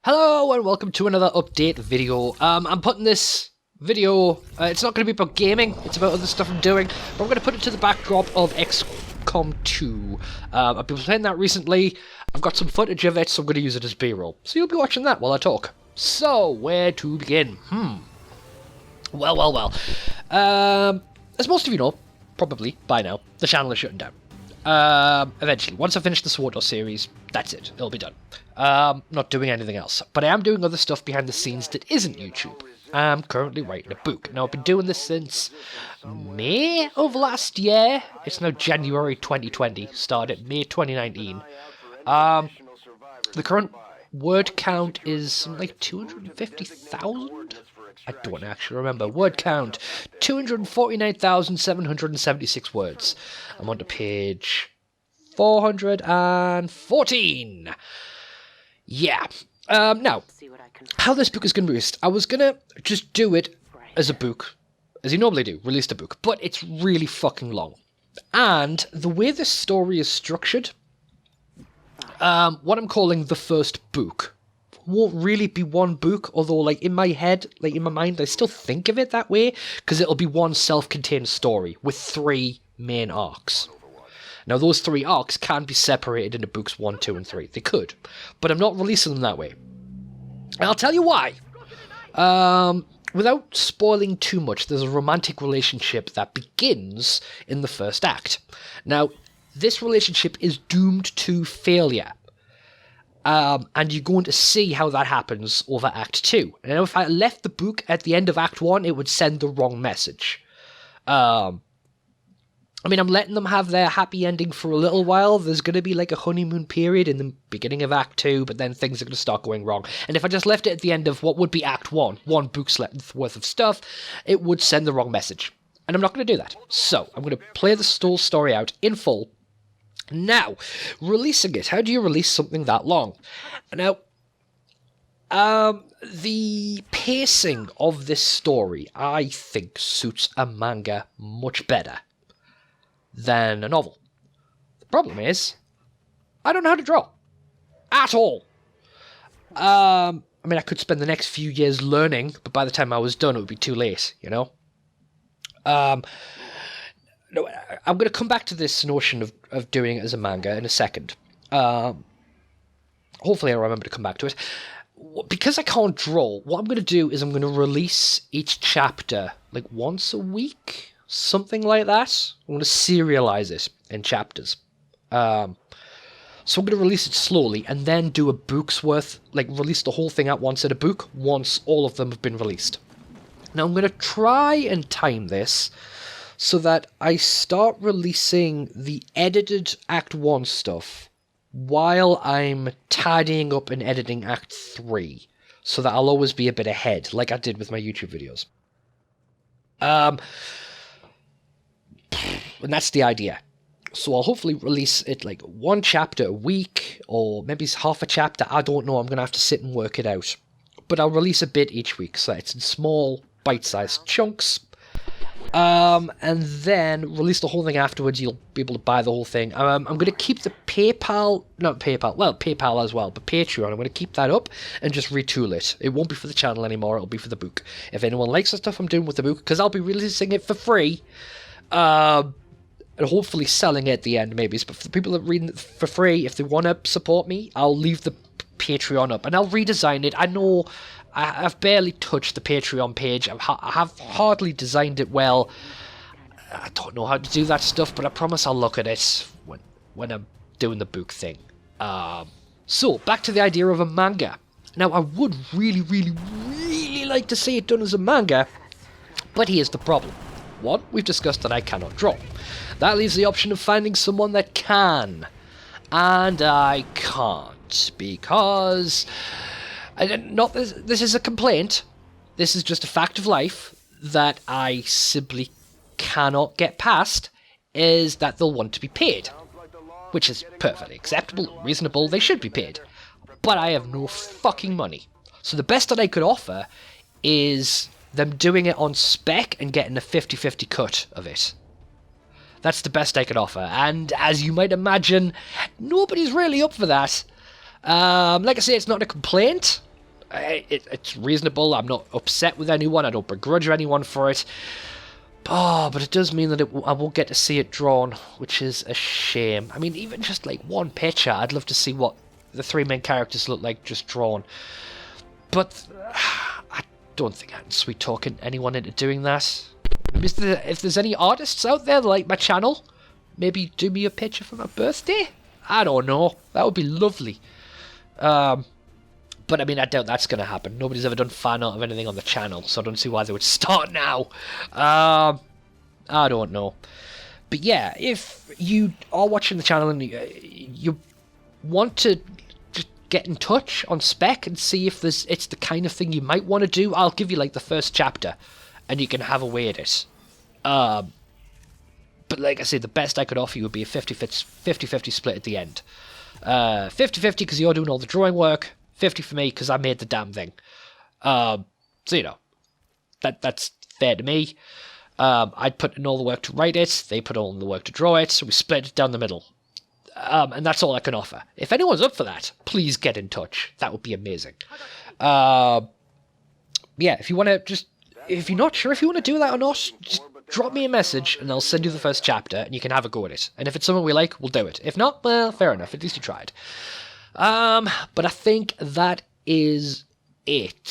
Hello and welcome to another update video. I'm putting this video, it's not going to be about gaming, it's about other stuff I'm doing, but I'm going to put it to the backdrop of XCOM 2. I've been playing that recently, I've got some footage of it, so I'm going to use it as B-roll. So you'll be watching that while I talk. So, where to begin? Well. As most of you know, probably by now, the channel is shutting down. Eventually, once I finish the Sword Art series, that's it, it'll be done. Not doing anything else, but I am doing other stuff behind the scenes that isn't YouTube. I'm currently writing a book. Now, I've been doing this since May of last year. It's now January 2020, started May 2019. The current word count is something like 250,000? I don't actually remember. Word count, 249,776 words. I'm on to page 414. Yeah. Now, how this book is going to be released, I was going to just do it as a book, as you normally do, release a book, but it's really fucking long. And the way this story is structured, what I'm calling the first book, won't really be one book, although, like, in my head, like, in my mind, I still think of it that way, because it'll be one self-contained story with 3 main arcs. Now, those 3 arcs can be separated into books 1, 2, and 3. They could, but I'm not releasing them that way. And I'll tell you why. Without spoiling too much, there's a romantic relationship that begins in the first act. Now, this relationship is doomed to failure. And you're going to see how that happens over Act 2. Now, if I left the book at the end of Act 1, it would send the wrong message. I mean, I'm letting them have their happy ending for a little while. There's going to be like a honeymoon period in the beginning of Act 2, but then things are going to start going wrong. And if I just left it at the end of what would be Act 1, one book's worth of stuff, it would send the wrong message. And I'm not going to do that. So, I'm going to play the story out in full. Now, releasing it. How do you release something that long? Now, the pacing of this story, I think, suits a manga much better than a novel. The problem is, I don't know how to draw. At all. I mean, I could spend the next few years learning, but by the time I was done, it would be too late, you know? No, I'm going to come back to this notion of doing it as a manga in a second. Hopefully I'll remember to come back to it. Because I can't draw, what I'm going to do is I'm going to release each chapter like once a week, something like that. I'm going to serialize it in chapters. So I'm going to release it slowly and then do a book's worth, like release the whole thing at once in a book once all of them have been released. Now I'm going to try and time this so that I start releasing the edited Act 1 stuff while I'm tidying up and editing Act 3, so that I'll always be a bit ahead, like I did with my YouTube videos. And that's the idea. So I'll hopefully release it like 1 chapter a week, or maybe it's half a chapter, I don't know, I'm going to have to sit and work it out. But I'll release a bit each week, so it's in small, bite-sized chunks. And then release the whole thing afterwards. You'll be able to buy the whole thing. I'm going to keep the PayPal as well, but Patreon, I'm going to keep that up and just retool it. It won't be for the channel anymore, it'll be for the book. If anyone likes the stuff I'm doing with the book, because I'll be releasing it for free, and hopefully selling it at the end, maybe. But for the people that read it for free, if they want to support me, I'll leave the Patreon up, and I'll redesign it. I know I've barely touched the Patreon page. I have hardly designed it well. I don't know how to do that stuff, but I promise I'll look at it when I'm doing the book thing. So, back to the idea of a manga. Now, I would really like to see it done as a manga, but here's the problem. 1, we've discussed that I cannot draw. That leaves the option of finding someone that can. And I can't, because this is a complaint. This is just a fact of life that I simply cannot get past, is that they'll want to be paid. Which is perfectly acceptable, reasonable, they should be paid. But I have no fucking money. So the best that I could offer is them doing it on spec and getting a 50-50 cut of it. That's the best I could offer. And as you might imagine, nobody's really up for that. Like I say, it's not a complaint. It's reasonable. I'm not upset with anyone. I don't begrudge anyone for it. Oh, but it does mean that I won't get to see it drawn, which is a shame. I mean, even just like one picture, I'd love to see what the three main characters look like just drawn. But I don't think I'm sweet talking anyone into doing that. If there's any artists out there that like my channel, maybe do me a picture for my birthday? I don't know. That would be lovely. But I mean, I doubt that's going to happen. Nobody's ever done fan art of anything on the channel, so I don't see why they would start now. I don't know. But yeah, if you are watching the channel and you want to just get in touch on spec and see if it's the kind of thing you might want to do, I'll give you like the first chapter and you can have a way at it. But like I said, the best I could offer you would be a 50-50 split at the end. 50-50 because you're doing all the drawing work, 50 for me because I made the damn thing. So, you know, that's fair to me. I'd put in all the work to write it, they put all in the work to draw it, so we split it down the middle. And that's all I can offer. If anyone's up for that, please get in touch. That would be amazing. Yeah, if you want to just... If you're not sure if you want to do that or not, just drop me a message and I'll send you the first chapter and you can have a go at it. And if it's something we like, we'll do it. If not, well, fair enough. At least you tried. But I think that is it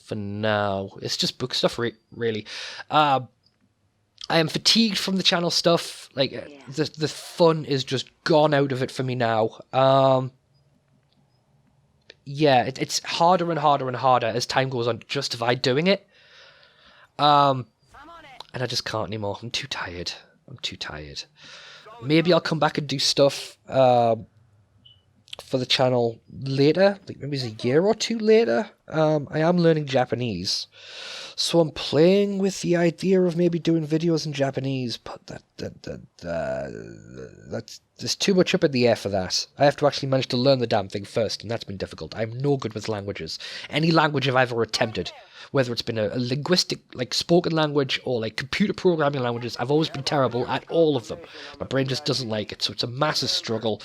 for now. It's just book stuff, really. I am fatigued from the channel stuff. Like, the fun is just gone out of it for me now. Yeah, it's harder and harder and harder as time goes on to justify doing it. And I just can't anymore. I'm too tired. Maybe I'll come back and do stuff for the channel later, like maybe it's a year or two later. I am learning Japanese, so I'm playing with the idea of maybe doing videos in Japanese, but that's there's too much up in the air for that. I have to actually manage to learn the damn thing first, and that's been difficult. I'm no good with languages. Any language I've ever attempted, whether it's been a linguistic, like spoken language, or like computer programming languages, I've always been terrible at all of them. My brain just doesn't like it, so it's a massive struggle.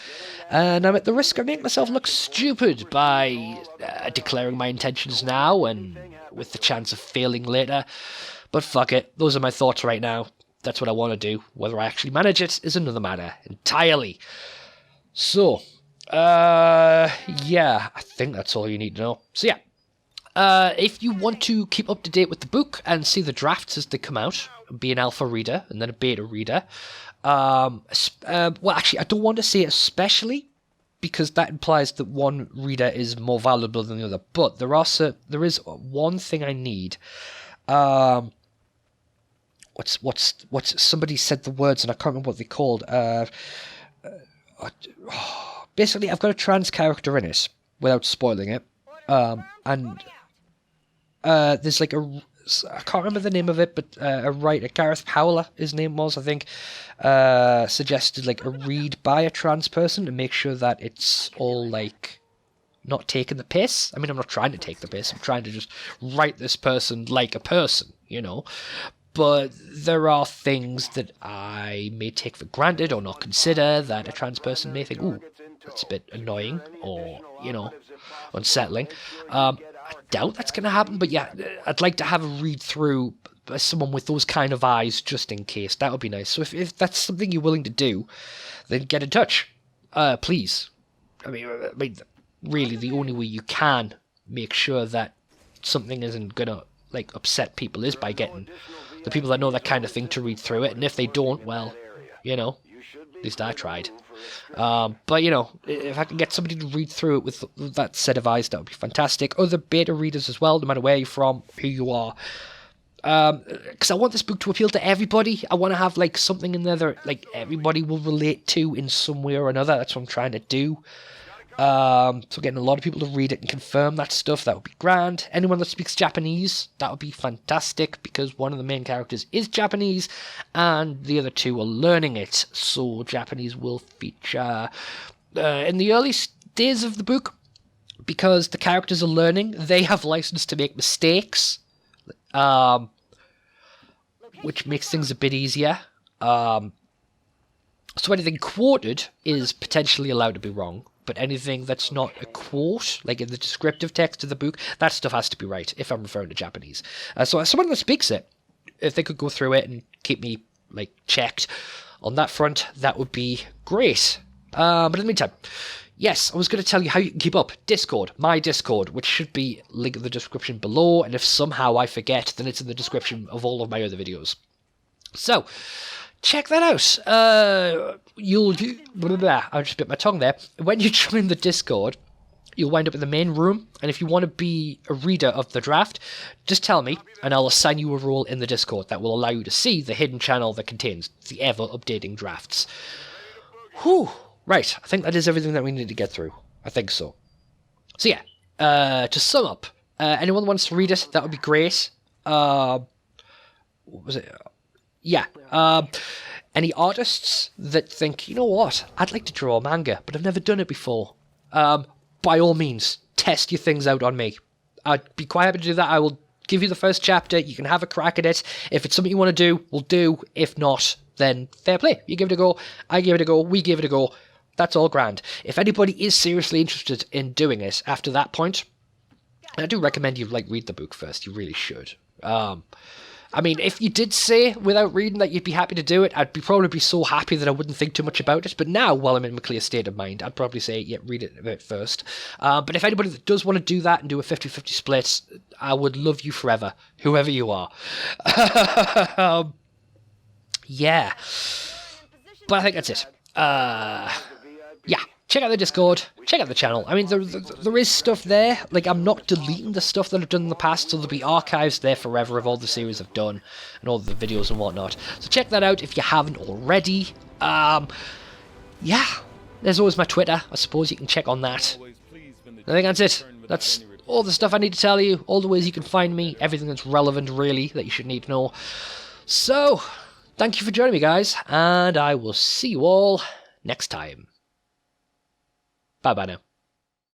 And I'm at the risk of making myself look stupid by declaring my intentions now, and with the chance of failing later. But fuck it, those are my thoughts right now. That's what I want to do. Whether I actually manage it is another matter entirely. So, yeah, I think that's all you need to know. So yeah, if you want to keep up to date with the book and see the drafts as they come out, be an alpha reader and then a beta reader, well, actually, I don't want to say especially, because that implies that one reader is more valuable than the other. But there is one thing I need. What's somebody said the words and I can't remember what they called. Basically, I've got a trans character in it without spoiling it. And there's like I can't remember the name of it, but a writer, Gareth Powler, his name was, I think, suggested like a read by a trans person to make sure that it's all like not taking the piss. I mean, I'm not trying to take the piss. I'm trying to just write this person like a person, you know. But there are things that I may take for granted or not consider that a trans person may think, ooh, that's a bit annoying or, you know, unsettling. I doubt that's going to happen, but yeah, I'd like to have a read-through by someone with those kind of eyes just in case. That would be nice. So if that's something you're willing to do, then get in touch. Please. I mean, really, the only way you can make sure that something isn't going to like upset people is by getting the people that know that kind of thing to read through it, and if they don't, well, you know, at least I tried. But, you know, if I can get somebody to read through it with that set of eyes, that would be fantastic. Other beta readers as well, no matter where you're from, who you are. Because I want this book to appeal to everybody. I want to have, like, something in there that, like, everybody will relate to in some way or another. That's what I'm trying to do. So getting a lot of people to read it and confirm that stuff, that would be grand. Anyone that speaks Japanese, that would be fantastic, because one of the main characters is Japanese, and the other two are learning it, so Japanese will feature in the early days of the book, because the characters are learning, they have license to make mistakes, which makes things a bit easier. So anything quoted is potentially allowed to be wrong, but anything that's not a quote, like in the descriptive text of the book, that stuff has to be right if I'm referring to Japanese. So as someone that speaks it, if they could go through it and keep me like checked on that front, that would be great. But in the meantime, yes, I was going to tell you how you can keep up. Discord, my Discord, which should be linked in the description below, and if somehow I forget, then it's in the description of all of my other videos. So, check that out. I just bit my tongue there. When you join the Discord, you'll wind up in the main room, and if you want to be a reader of the draft, just tell me, and I'll assign you a role in the Discord that will allow you to see the hidden channel that contains the ever-updating drafts. Whew. Right, I think that is everything that we need to get through. I think so. So yeah, to sum up, anyone that wants to read it, that would be great. What was it? Yeah. Any artists that think, you know what, I'd like to draw a manga, but I've never done it before. By all means, test your things out on me. I'd be quite happy to do that. I will give you the first chapter. You can have a crack at it. If it's something you want to do, we'll do. If not, then fair play. You give it a go. I give it a go. We give it a go. That's all grand. If anybody is seriously interested in doing it after that point, I do recommend you read the book first. You really should. I mean, if you did say without reading that you'd be happy to do it, I'd probably be so happy that I wouldn't think too much about it. But now, while I'm in my clear state of mind, I'd probably say, yeah, read it a bit first. But if anybody that does want to do that and do a 50-50 split, I would love you forever, whoever you are. Yeah. But I think that's it. Yeah, check out the Discord, check out the channel. I mean, there is stuff there. Like, I'm not deleting the stuff that I've done in the past, so there'll be archives there forever of all the series I've done and all the videos and whatnot. So check that out if you haven't already. Yeah, there's always my Twitter. I suppose you can check on that. I think that's it. That's all the stuff I need to tell you, all the ways you can find me, everything that's relevant, really, that you should need to know. So, thank you for joining me, guys, and I will see you all next time. Bye-bye now.